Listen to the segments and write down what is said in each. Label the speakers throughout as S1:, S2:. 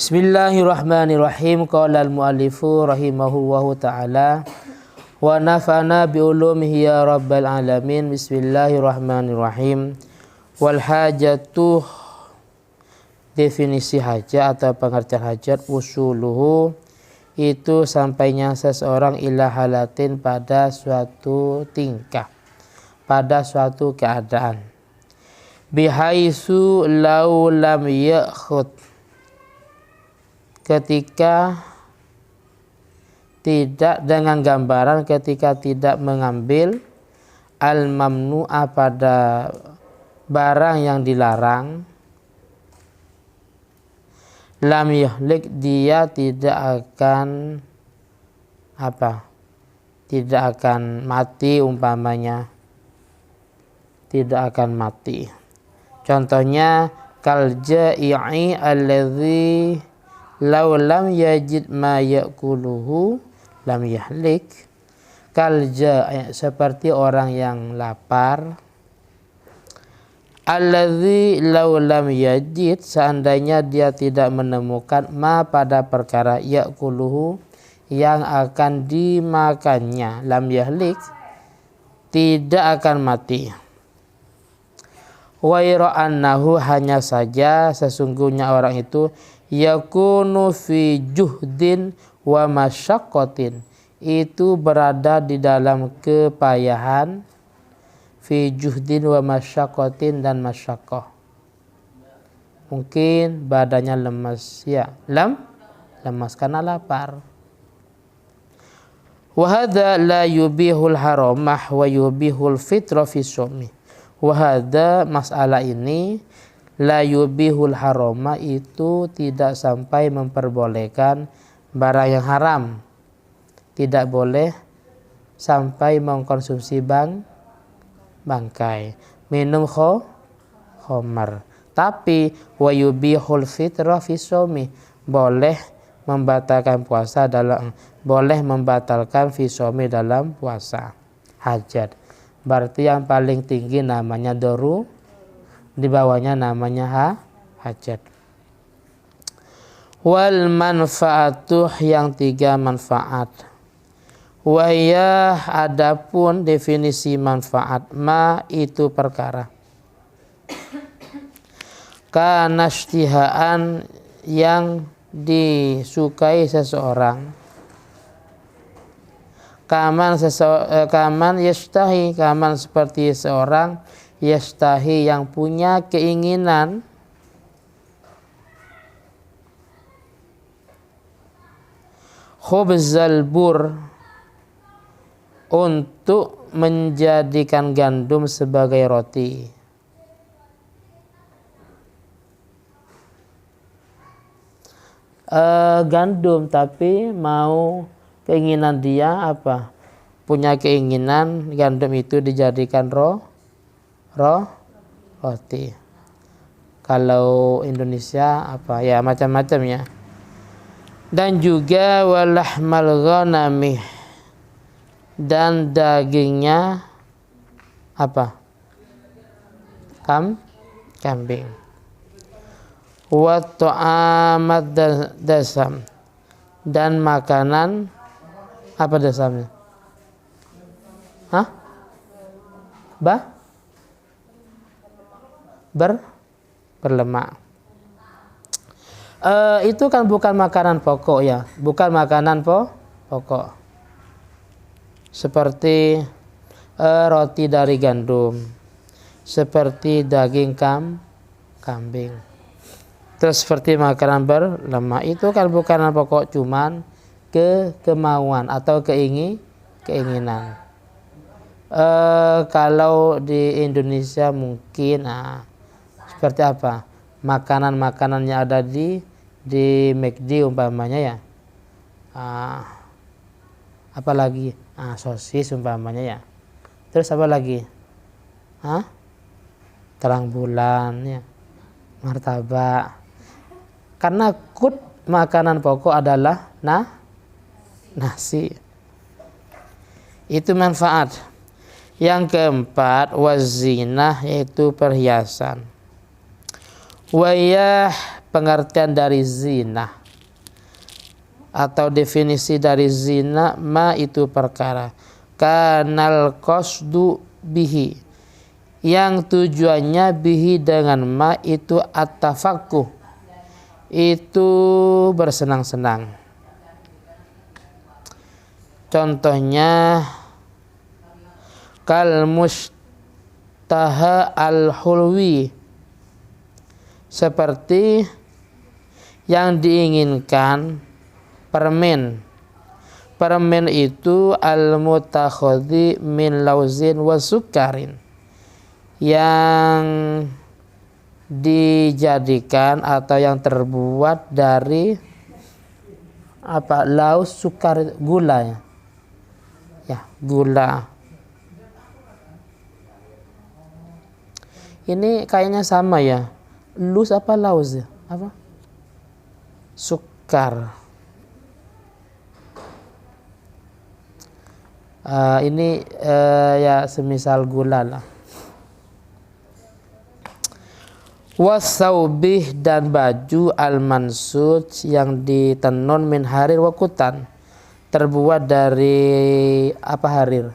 S1: Bismillahirrahmanirrahim. Qala al-muallifu rahimahullahu ta'ala wa nafa'na bi ulumihi ya rabbal alamin. Bismillahirrahmanirrahim. Wal hajatu, definisi hajat atau pengertian hajat, usuluhu itu sampainya seseorang ila halatin pada suatu tingkah, pada suatu keadaan, bihaisu lau lam yakhud, ketika tidak, dengan gambaran ketika tidak mengambil al-mamnu'a pada barang yang dilarang, lam yuhlik, dia tidak akan tidak akan mati, umpamanya tidak akan mati. Contohnya kal ja'i'i alladzi law lam yajid ma ya'kuluhu lam yahlik. Kal ja'i, seperti orang yang lapar, alladzi law lam yajid, seandainya dia tidak menemukan ma pada perkara ya'kuluhu yang akan dimakannya, lam yahlik, tidak akan mati. Waira annahu, hanya saja sesungguhnya orang itu yakunu fi juhdin wa masyaqqatin, itu berada di dalam kepayahan, fi juhdin wa masyaqqatin, dan masyaqqah. Mungkin badannya lemas, ya, lemas karena lapar. Wa hadza la yubihul haramah wa yubihul fitra fi shaumi. Wa hadza, masalah ini, la yubihul haroma, itu tidak sampai memperbolehkan barang yang haram, tidak boleh sampai mengkonsumsi bangkai, minum khamar. Tapi wa yubihul fitra fi shaumi, boleh membatalkan puasa fi shaumi, dalam puasa hajat. Berarti yang paling tinggi namanya doru, di bawahnya namanya hajat. Wal manfaatu, yang tiga manfaat. Wahya, adapun definisi manfaat, ma itu perkara, kanashtihaan, yang disukai seseorang, kaman yastahi, kaman seperti seorang yastahi yang punya keinginan khubzal bur, untuk menjadikan gandum sebagai roti. Gandum, tapi mau keinginan dia apa? Punya keinginan gandum itu dijadikan roti. Kalau Indonesia apa ya, macam-macam ya. Dan juga walahmal ghanami, dan dagingnya apa? Kambing. Wa ta'amad dasam, dan makanan apa dasamnya? Berlemak. Itu kan bukan makanan pokok ya, bukan makanan pokok. Seperti roti dari gandum, seperti daging kambing. Terus seperti makanan berlemak, itu kan bukan pokok, cuman kemauan atau keinginan. Kalau di Indonesia mungkin seperti apa? Makanan-makanan yang ada di McD umpamanya ya. Apalagi sosis umpamanya ya. Terus apa lagi? Terang bulan ya. Martabak. Karena makanan pokok adalah nasi. Itu manfaat. Yang keempat, wazinah, yaitu perhiasan. Wayah, pengertian dari zina atau definisi dari zina, ma itu perkara, kanal qasdu bihi, yang tujuannya bihi dengan ma itu at-tafaqquh, itu bersenang-senang. Contohnya kal mushtaha al-hulwi, seperti yang diinginkan permen. Permen itu al-mutakhadhi min lauzin wa sukarin, yang dijadikan atau yang terbuat dari apa? Laus, sukar, gula ya, gula. Ini kayaknya sama ya. Lus apa laus ya? Apa? Sukar. Ini ya semisal gula lah. Wasaubih, dan baju al-mansud yang ditenun min harir wa kutan, terbuat dari apa? Harir,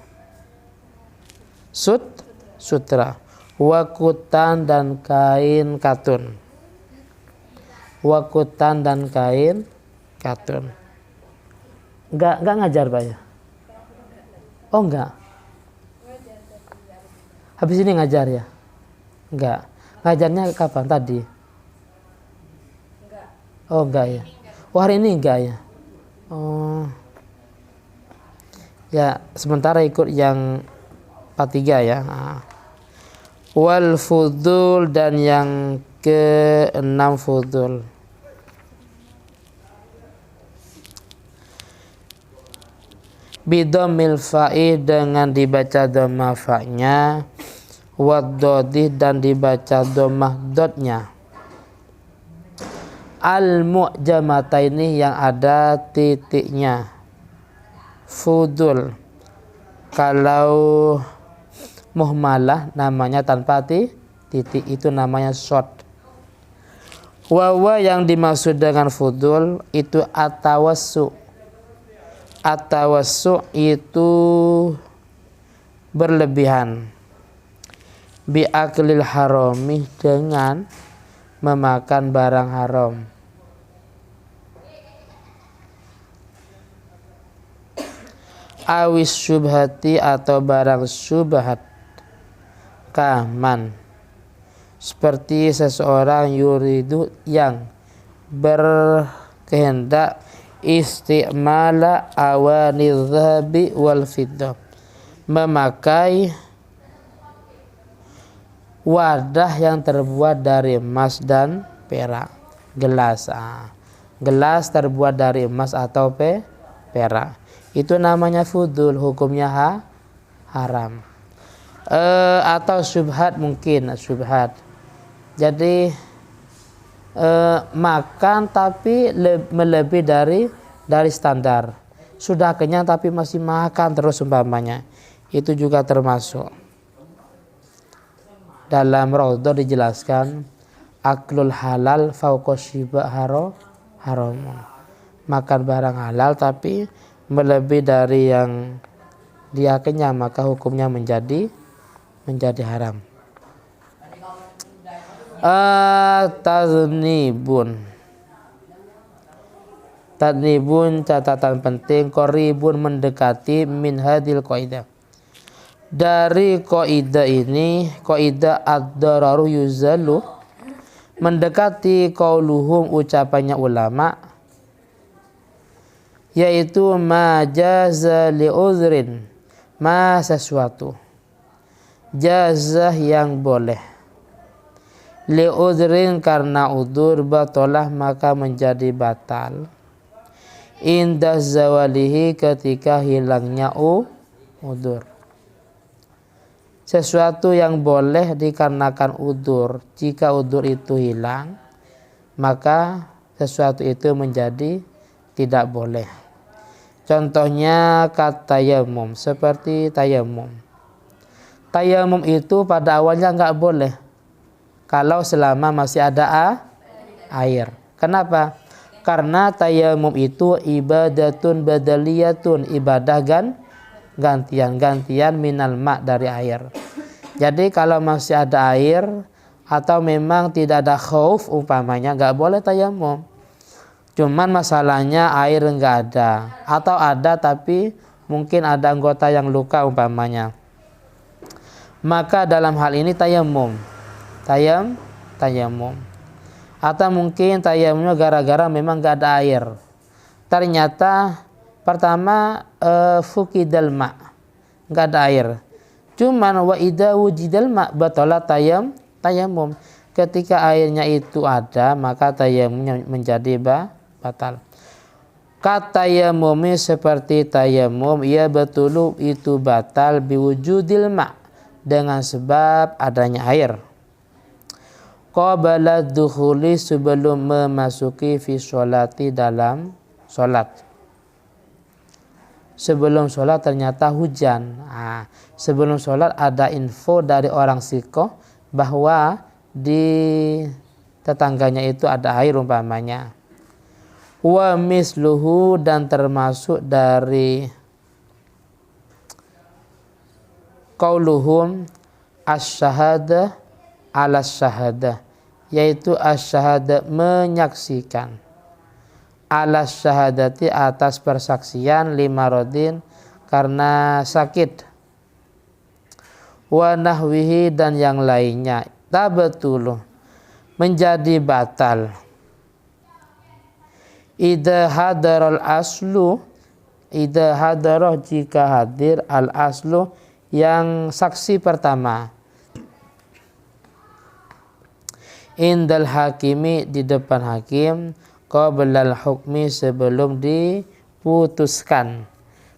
S1: sutra, wa kutan, dan kain katun. Wa kutan dan kain katun. Enggak ngajar Pak ya? Oh enggak. Habis ini ngajar ya? Enggak. Ngajarnya kapan tadi? Enggak. Oh enggak ya. Oh hari ini enggak ya. Oh. Ya, sementara ikut yang 43 ya. Wal fudul, dan yang ke-6 fudul. Bidomil fa'i, dengan dibaca dhamma fa'nya, waddodih, dan dibaca dhammah dotnya. Al-mu'jamataini, yang ada titiknya. Fudul. Kalau muhmalah namanya tanpa titik, itu namanya short. Wawa, yang dimaksud dengan fudul itu atawassu. Atawassu itu berlebihan. Bi aklil harami, dengan memakan barang haram. Awis syubhati, atau barang syubhat. Kaman, seperti seseorang yuridu, yang berkehendak istimala awanil dhahabi wal fiddah, memakai wadah yang terbuat dari emas dan perak. Gelas, gelas terbuat dari emas atau perak, itu namanya fudul, hukumnya haram. Atau syubhat, mungkin syubhat. Jadi makan tapi melebihi dari standar. Sudah kenyang tapi masih makan terus umpamanya. Itu juga termasuk. Dalam Raudhah dijelaskan aklul halal fauqa syiba haram. Makan barang halal tapi melebihi dari yang dia kenyang, maka hukumnya menjadi haram. Tadnibun, catatan penting, qoribun, mendekati, min hadil qaidah, dari qaidah ini, qaidah ad-dararu yuzalu, mendekati qauluhum, ucapannya ulama, yaitu ma jaza li uzrin, ma sesuatu, jazah yang boleh, li uzrin karena udur, batalah maka menjadi batal, indah zawalihi ketika hilangnya udur. Sesuatu yang boleh dikarenakan udur, jika udur itu hilang maka sesuatu itu menjadi tidak boleh. Contohnya katayamum, seperti tayamum. Tayamum itu pada awalnya enggak boleh kalau selama masih ada air. Kenapa? Karena tayamum itu ibadatun badaliyatun, ibadah gantian minal ma dari air. Jadi kalau masih ada air atau memang tidak ada khauf umpamanya, nggak boleh tayamum. Cuman masalahnya air nggak ada atau ada tapi mungkin ada anggota yang luka umpamanya. Maka dalam hal ini tayamum. Atau mungkin tayamumnya gara-gara memang nggak ada air. Ternyata pertama fukidal ma, nggak ada air. Cuman wa idza wujidal ma batala tayamum. Ketika airnya itu ada, maka tayamumnya menjadi batal. Katayamumi seperti tayamum, ia betulu itu batal biwujudil ma, dengan sebab adanya air. Qabala dukhuli, sebelum memasuki fi sholati, dalam sholat. Sebelum sholat ternyata hujan. Sebelum sholat ada info dari orang sikoh bahwa di tetangganya itu ada air umpamanya. Wa misluhu, dan termasuk dari qauluhum asyhadah ala syahadah, yaitu asyhadah menyaksikan, ala syahadati atas persaksian, limarodin karena sakit, wa nahwihi dan yang lainnya, tabtulu menjadi batal. Idza hadaral aslu, idza hadarah jika hadir, al aslu yang saksi pertama, indal hakimi di depan hakim, qablal hukmi sebelum diputuskan,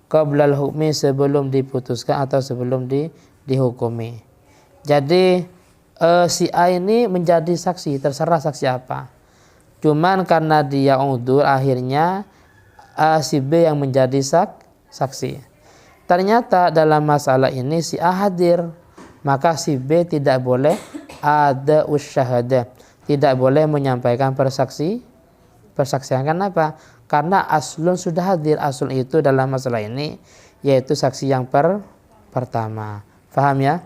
S1: qablal hukmi sebelum diputuskan atau sebelum dihukumi. Jadi si A ini menjadi saksi, terserah saksi apa. Cuman karena dia udzur, akhirnya si B yang menjadi saksi. Ternyata dalam masalah ini si A hadir, maka si B tidak boleh ada usyahadah, tidak boleh menyampaikan persaksian. Kenapa? Karena aslun sudah hadir. Aslun itu dalam masalah ini yaitu saksi yang pertama. Paham ya?